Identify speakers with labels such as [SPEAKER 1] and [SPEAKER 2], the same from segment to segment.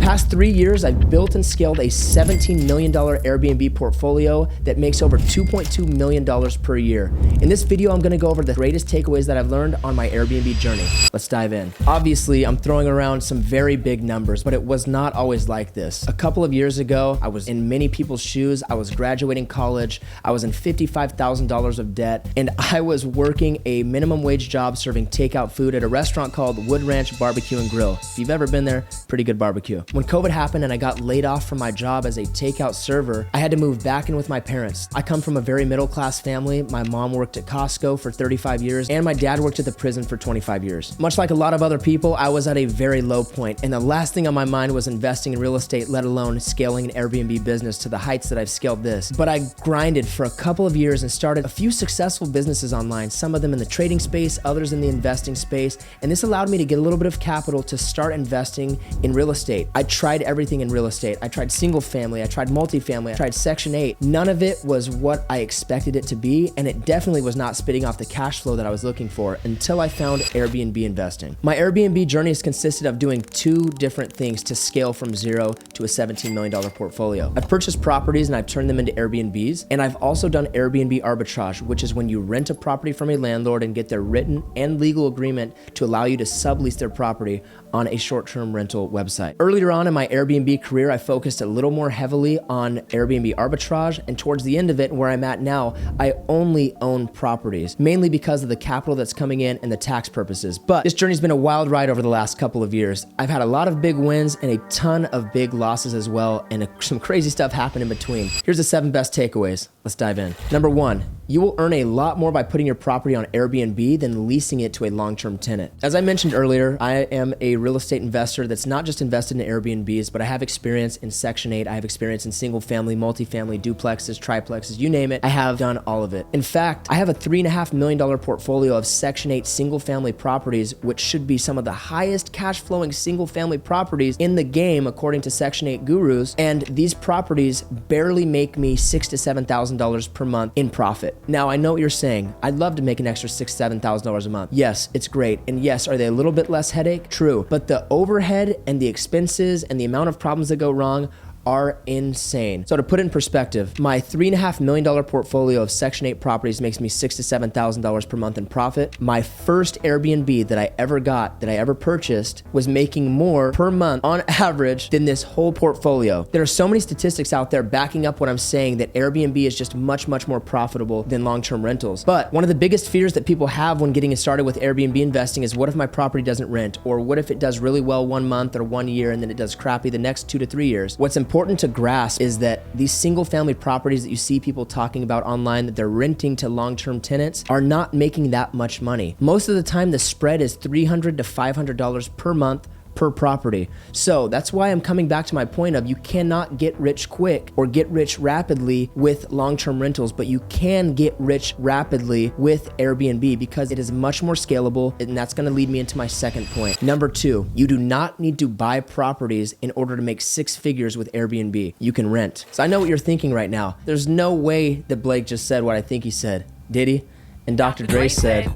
[SPEAKER 1] past 3 years, I've built and scaled a $17 million Airbnb portfolio that makes over $2.2 million per year. In this video, I'm gonna go over the greatest takeaways that I've learned on my Airbnb journey. Let's dive in. Obviously, I'm throwing around some very big numbers, but it was not always like this. A couple of years ago, I was in many people's shoes. I was graduating college. I was in $55,000 of debt, and I was working a minimum wage job serving takeout food at a restaurant called Wood Ranch Barbecue and Grill. If you've ever been there, pretty good barbecue. When COVID happened and I got laid off from my job as a takeout server, I had to move back in with my parents. I come from a very middle-class family. My mom worked at Costco for 35 years, and my dad worked at the prison for 25 years. Much like a lot of other people, I was at a very low point, and the last thing on my mind was investing in real estate, let alone scaling an Airbnb business to the heights that I've scaled this. But I grinded for a couple of years and started a few successful businesses online, some of them in the trading space, others in the investing space, and this allowed me to get a little bit of capital to start investing in real estate. I tried everything in real estate. I tried single family, I tried multifamily, I tried Section 8. None of it was what I expected it to be, and it definitely was not spitting off the cash flow that I was looking for until I found Airbnb investing. My Airbnb journey has consisted of doing two different things to scale from zero to a $17 million portfolio. I've purchased properties and I've turned them into Airbnbs, and I've also done Airbnb Arbitrage, which is when you rent a property from a landlord and get their written and legal agreement to allow you to sublease their property on a short-term rental website. Earlier on in my Airbnb career, I focused a little more heavily on Airbnb Arbitrage, and towards the end of it, where I'm at now, I only own properties, mainly because of the capital that's coming in and the tax purposes. But this journey's been a wild ride over the last couple of years. I've had a lot of big wins and a ton of big losses as well, and some crazy stuff happened in between. Here's the 7 best takeaways. Let's dive in. Number 1, you will earn a lot more by putting your property on Airbnb than leasing it to a long-term tenant. As I mentioned earlier, I am a real estate investor that's not just invested in Airbnbs, but I have experience in Section 8. I have experience in single family, multifamily, duplexes, triplexes, you name it. I have done all of it. In fact, I have a $3.5 million portfolio of Section 8 single family properties, which should be some of the highest cash flowing single family properties in the game, according to Section 8 gurus. And these properties barely make me $6,000 to $7,000 per month in profit. Now, I know what you're saying. I'd love to make an extra $6,000 to $7,000 a month. Yes, it's great. And yes, are they a little bit less headache? True. But the overhead and the expenses and the amount of problems that go wrong are insane. So to put it in perspective, my $3.5 million portfolio of Section 8 properties makes me $6,000 to $7,000 per month in profit. My first Airbnb that I ever purchased, was making more per month on average than this whole portfolio. There are so many statistics out there backing up what I'm saying, that Airbnb is just much more profitable than long-term rentals. But one of the biggest fears that people have when getting started with Airbnb investing is, what if my property doesn't rent? Or what if it does really well 1 month or 1 year and then it does crappy the next 2 to 3 years? What's important to grasp is that these single family properties that you see people talking about online that they're renting to long-term tenants are not making that much money. Most of the time, the spread is $300 to $500 per month per property. So that's why I'm coming back to my point of, you cannot get rich quick or get rich rapidly with long-term rentals, but you can get rich rapidly with Airbnb because it is much more scalable, and that's gonna lead me into my second point. Number 2, you do not need to buy properties in order to make 6 figures with Airbnb. You can rent. So I know what you're thinking right now. There's no way that Blake just said what I think he said. Did he? And Dr. Dre said.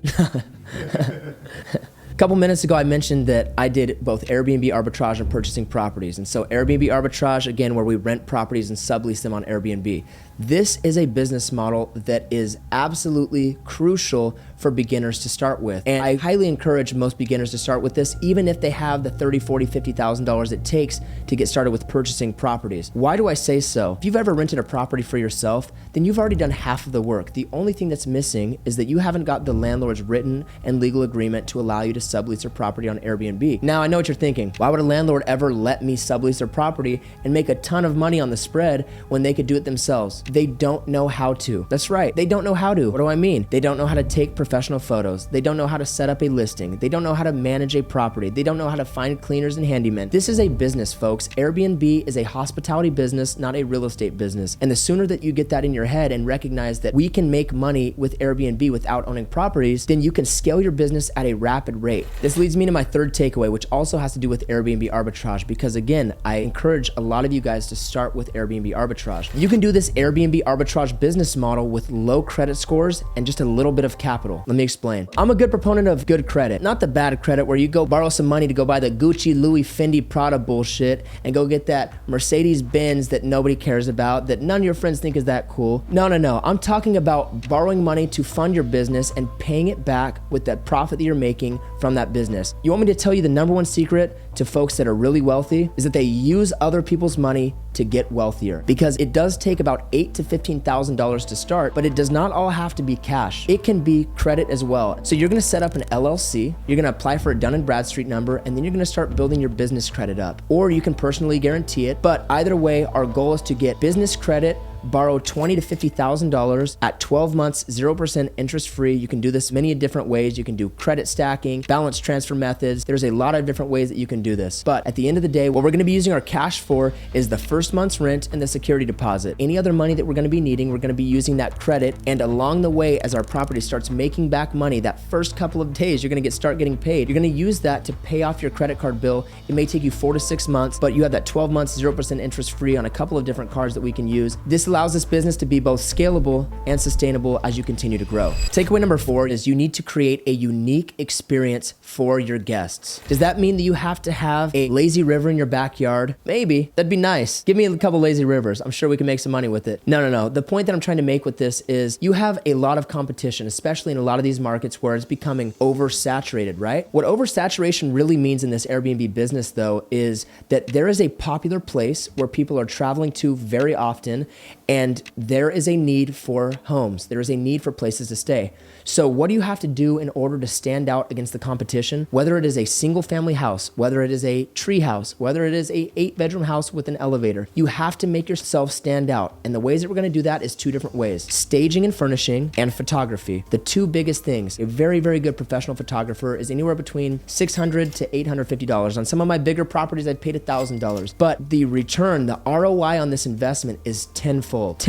[SPEAKER 1] A couple minutes ago, I mentioned that I did both Airbnb Arbitrage and purchasing properties. And so Airbnb Arbitrage, again, where we rent properties and sublease them on Airbnb. This is a business model that is absolutely crucial for beginners to start with. And I highly encourage most beginners to start with this, even if they have the $30,000, $40,000, $50,000 it takes to get started with purchasing properties. Why do I say so? If you've ever rented a property for yourself, then you've already done half of the work. The only thing that's missing is that you haven't got the landlord's written and legal agreement to allow you to sublease their property on Airbnb. Now, I know what you're thinking. Why would a landlord ever let me sublease their property and make a ton of money on the spread when they could do it themselves? They don't know how to. That's right. They don't know how to. What do I mean? They don't know how to take professional photos. They don't know how to set up a listing. They don't know how to manage a property. They don't know how to find cleaners and handymen. This is a business, folks. Airbnb is a hospitality business, not a real estate business. And the sooner that you get that in your head and recognize that we can make money with Airbnb without owning properties, then you can scale your business at a rapid rate. This leads me to my third takeaway, which also has to do with Airbnb Arbitrage, because again, I encourage a lot of you guys to start with Airbnb Arbitrage. You can do this Airbnb Airbnb Arbitrage business model with low credit scores and just a little bit of capital. Let me explain. I'm a good proponent of good credit, not the bad credit where you go borrow some money to go buy the Gucci, Louis, Fendi, Prada bullshit and go get that Mercedes Benz that nobody cares about, that none of your friends think is that cool. No. I'm talking about borrowing money to fund your business and paying it back with that profit that you're making from that business. You want me to tell you the number one secret to folks that are really wealthy is that they use other people's money to get wealthier, because it does take about $8,000 to $15,000 to start, but it does not all have to be cash. It can be credit as well. So you're gonna set up an LLC, you're gonna apply for a Dun & Bradstreet number, and then you're gonna start building your business credit up. Or you can personally guarantee it, but either way, our goal is to get business credit, borrow $20,000 to $50,000 at 12 months, 0% interest free. You can do this many different ways. You can do credit stacking, balance transfer methods. There's a lot of different ways that you can do this. But at the end of the day, what we're gonna be using our cash for is the first month's rent and the security deposit. Any other money that we're gonna be needing, we're gonna be using that credit. And along the way, as our property starts making back money, that first couple of days, you're gonna start getting paid. You're gonna use that to pay off your credit card bill. It may take you 4 to 6 months, but you have that 12 months, 0% interest free on a couple of different cards that we can use. This allows this business to be both scalable and sustainable as you continue to grow. Takeaway number 4 is you need to create a unique experience for your guests. Does that mean that you have to have a lazy river in your backyard? Maybe. That'd be nice. Give me a couple lazy rivers. I'm sure we can make some money with it. No. The point that I'm trying to make with this is you have a lot of competition, especially in a lot of these markets where it's becoming oversaturated, right? What oversaturation really means in this Airbnb business, though, is that there is a popular place where people are traveling to very often, and there is a need for homes. There is a need for places to stay. So what do you have to do in order to stand out against the competition? Whether it is a single family house, whether it is a tree house, whether it is a 8-bedroom house with an elevator, you have to make yourself stand out. And the ways that we're gonna do that is 2 different ways: staging and furnishing, and photography. The 2 biggest things. A very, very good professional photographer is anywhere between $600 to $850. On some of my bigger properties, I've paid $1,000. But the return, the ROI on this investment is tenfold.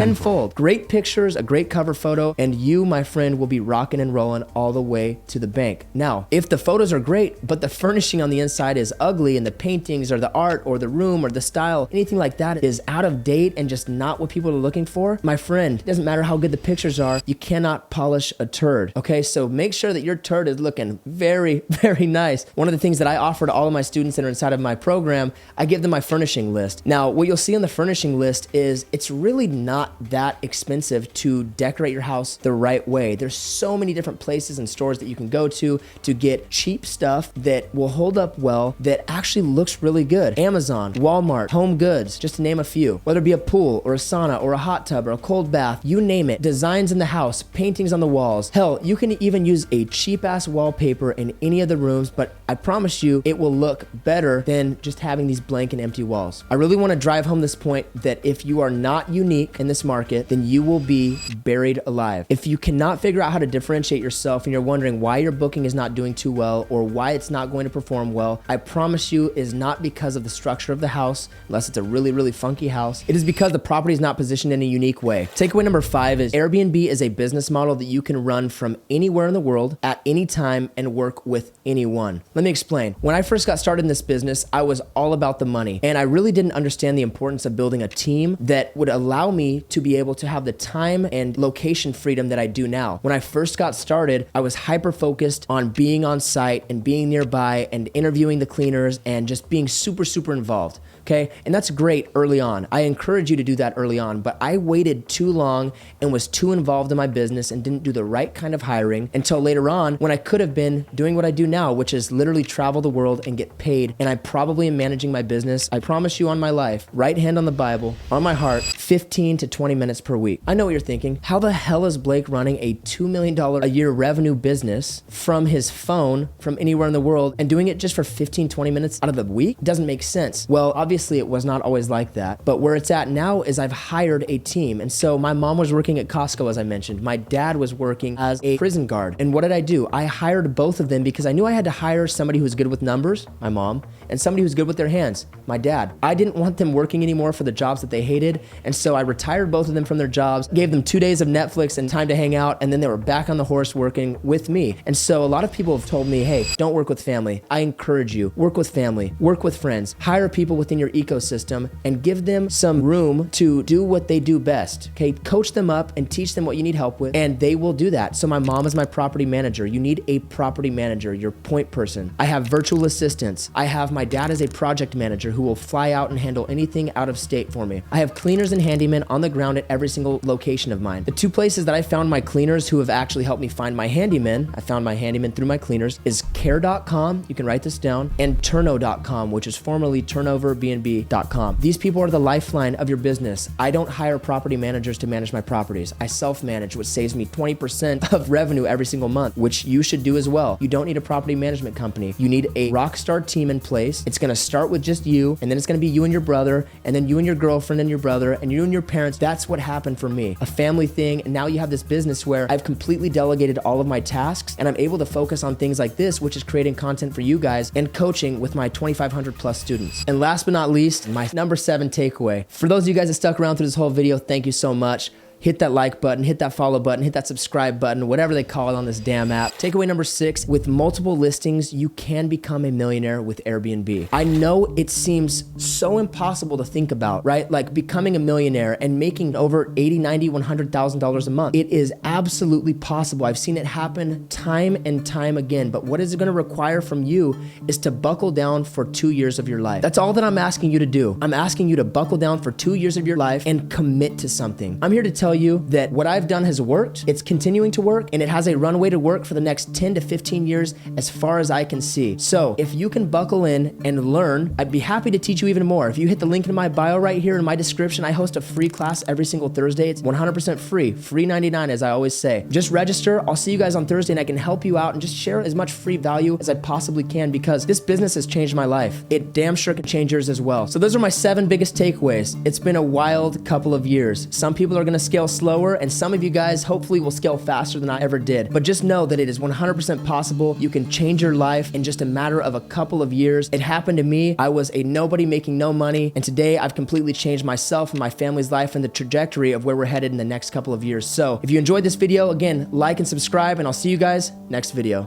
[SPEAKER 1] Great pictures, a great cover photo, and you, my friend, will be rocking and rolling all the way to the bank. Now, if the photos are great, but the furnishing on the inside is ugly and the paintings or the art or the room or the style, anything like that is out of date and just not what people are looking for, my friend, it doesn't matter how good the pictures are, you cannot polish a turd, okay? So make sure that your turd is looking very, very nice. One of the things that I offer to all of my students that are inside of my program, I give them my furnishing list. Now, what you'll see on the furnishing list is it's really not that expensive to decorate your house the right way. There's so many different places and stores that you can go to get cheap stuff that will hold up well, that actually looks really good. Amazon, Walmart, Home Goods, just to name a few. Whether it be a pool or a sauna or a hot tub or a cold bath, you name it. Designs in the house, paintings on the walls. Hell, you can even use a cheap ass wallpaper in any of the rooms, but I promise you it will look better than just having these blank and empty walls. I really want to drive home this point that if you are not unique in this market, then you will be buried alive. If you cannot figure out how to differentiate yourself and you're wondering why your booking is not doing too well or why it's not going to perform well, I promise you is not because of the structure of the house, unless it's a really, really funky house. It is because the property is not positioned in a unique way. Takeaway number 5 is Airbnb is a business model that you can run from anywhere in the world at any time and work with anyone. Let me explain. When I first got started in this business, I was all about the money, and I really didn't understand the importance of building a team that would allow me to be able to have the time and location freedom that I do now. When I first got started, I was hyper focused on being on site and being nearby and interviewing the cleaners and just being super, super involved. Okay, and that's great early on. I encourage you to do that early on, but I waited too long and was too involved in my business and didn't do the right kind of hiring until later on when I could have been doing what I do now, which is literally travel the world and get paid. And I probably am managing my business, I promise you on my life, right hand on the Bible, on my heart, 15 to 20 minutes per week. I know what you're thinking. How the hell is Blake running a $2 million a year revenue business from his phone from anywhere in the world and doing it just for 15, 20 minutes out of the week? It doesn't make sense. Well, obviously it was not always like that, but where it's at now is I've hired a team. And so my mom was working at Costco, as I mentioned. My dad was working as a prison guard. And what did I do? I hired both of them because I knew I had to hire somebody who was good with numbers, my mom, And somebody who's good with their hands, my dad. I didn't want them working anymore for the jobs that they hated, and so I retired both of them from their jobs, gave them 2 days of Netflix and time to hang out, and then they were back on the horse working with me. And so a lot of people have told me, hey, don't work with family. I encourage you, work with family, work with friends, hire people within your ecosystem, and give them some room to do what they do best, okay? Coach them up and teach them what you need help with, and they will do that. So my mom is my property manager. You need a property manager, your point person. I have virtual assistants. I have my dad as a project manager who will fly out and handle anything out of state for me. I have cleaners and handymen on the ground at every single location of mine. The 2 places that I found my cleaners who have actually helped me find my handymen, I found my handyman through my cleaners, is care.com, you can write this down, and turno.com, which is formerly turnoverbnb.com. These people are the lifeline of your business. I don't hire property managers to manage my properties. I self-manage, which saves me 20% of revenue every single month, which you should do as well. You don't need a property management company. You need a rock star team in place. It's gonna start with just you, and then it's gonna be you and your brother, and then you and your girlfriend and your brother, and you and your parents. That's what happened for me. A family thing, and now you have this business where I've completely delegated all of my tasks, and I'm able to focus on things like this, which is creating content for you guys and coaching with my 2,500 plus students. And last but not least, my number 7 takeaway. For those of you guys that stuck around through this whole video, thank you so much. Hit that like button, hit that follow button, hit that subscribe button, whatever they call it on this damn app. Takeaway number 6, with multiple listings, you can become a millionaire with Airbnb. I know it seems so impossible to think about, right? Like becoming a millionaire and making over $80, $90, $100,000 a month. It is absolutely possible. I've seen it happen time and time again, but what is it gonna require from you is to buckle down for 2 years of your life. That's all that I'm asking you to do. I'm asking you to buckle down for 2 years of your life and commit to something. I'm here to tell you that what I've done has worked, it's continuing to work, and it has a runway to work for the next 10 to 15 years as far as I can see. So if you can buckle in and learn, I'd be happy to teach you even more. If you hit the link in my bio right here in my description, I host a free class every single Thursday. It's 100% free, free 99 as I always say. Just register, I'll see you guys on Thursday, and I can help you out and just share as much free value as I possibly can, because this business has changed my life. It damn sure can change yours as well. So those are my 7 biggest takeaways. It's been a wild couple of years. Some people are gonna scale slower, and some of you guys hopefully will scale faster than I ever did. But just know that it is 100% possible. You can change your life in just a matter of a couple of years. It happened to me. I was a nobody making no money, and today I've completely changed myself and my family's life and the trajectory of where we're headed in the next couple of years. So if you enjoyed this video, again, like and subscribe, and I'll see you guys next video.